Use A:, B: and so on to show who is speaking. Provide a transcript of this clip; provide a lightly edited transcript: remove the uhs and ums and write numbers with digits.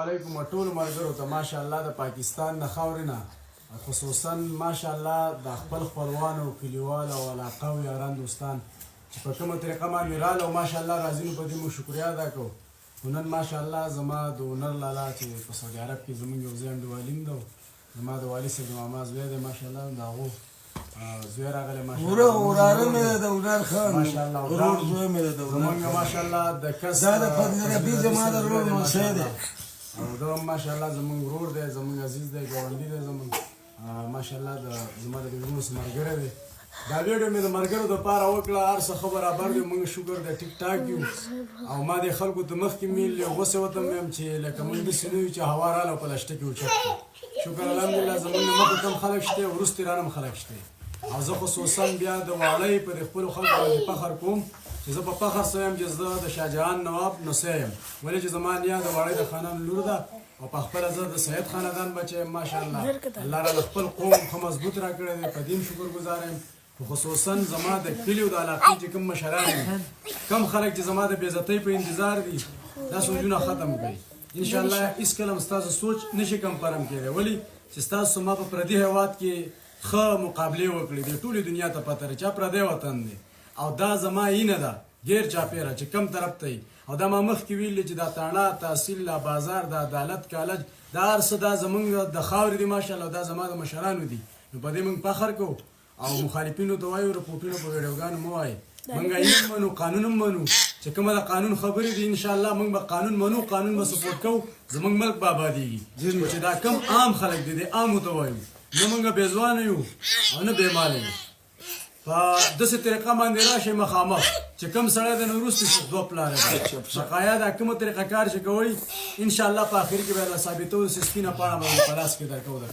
A: علیکم ټول ملګرو ته ماشاءالله د پاکستان نه خاورې نه خصوصا ماشاءالله د خپل خپلوانو کلیوالو او علاقو یاران دوستان چې په کومه طریقه باندې راغله او ماشاءالله راځي نو په دې موږ شکریا ادا کوو. نو نن ماشاءالله زما د هنر لالا چې په سعودي عرب کې زموږ یو ځای انډیوالي ده زما د والي صاحب د ماما زوی دی ماشاءالله د هغو زوی راغلی ماشاءالله
B: وراره مې د هنر خان
A: ماشاءالله
B: ورور زوی مې د هنر
A: زموږ ماشاءالله د کس
B: دا د فضل ربي زما د ورور نوسی دی
A: او دا ماشاءالله زمونږ ورور دی زمونږ عزیز دی ګاونډي دی زمونږ ماشاءالله زما د وروڼو څخه ملګری دی. دا ویډیو مې د ملګرو دپاره وکړه هر څه ښه برابر دی موږ شکر دی ټیک ټاک یو او ما دې خلکو ته مخکې میل غوسې ورته مې یم چې لکه موږ داسې نه یو چې هوا راله او په لشته کې اوچت کړو. شکر الحمدلله زمونږ نه مخکې کم خلک شته وروستې رانه هم خلک شته او زه خصوصا بیا د واړۍ په د خپلو خلکو باندې فخر کوم چې زه په فخر سره یم چې زه د شاهجهان نواب نوسی یم ولې چې زما نیا د واړۍ د خانان لور ده او په خپله زه د سید خاندان بچی یم ماشاءالله الله را د خپل قوم ښه مضبوط را کړی دی په دې هم شکر ګزار یم. خصوصا زما د کلیو د علاقې چې کوم مشران دي کم خلک چې زما د بېعزتۍ په انتظار دي دا سوچونه ختم کړئ انشاءالله هېڅکله هم ستاسو سوچ نشي کمپرم کېدی ولې چې ستاسو ما په پردي هېواد کې ښه مقابلې وکړې دي ټولې دنیا ته پته لري چا پردی وطن دی او دا زما اینه ده غیر چاپیره چې کم طرف ته او دا ما مخکې ویلي چې دا تاڼه تحصیل لا بازار د عدالت کالج دا هر څه دا زموږ د خاورې دي ماشاءالله دا زما د مشرانو دي نو په دې موږ فخر کوو او مخالفینو ته وایو رپورټونه په ویډیوګانو مه وایئ موږ علم منو قانون هم منو چې کومه د قانون خبرې دي انشاءالله موږ به قانون منو قانون به سپورټ کوو زموږ ملک به ابادېږي چې دا کم عام خلک دي د عامو ته وایو نه موږ بېځوانه یو او نه بېماله یو په داسې طریقه باندې راشئ مخامخ چې کوم سړی دی نو وروسته دوه پلاره دی بقایا دا کومه طریقه کار چې کوئ انشاءالله په اخر کې به ثابتوو چې سپینه پاڼه به په لاس کې درکوو.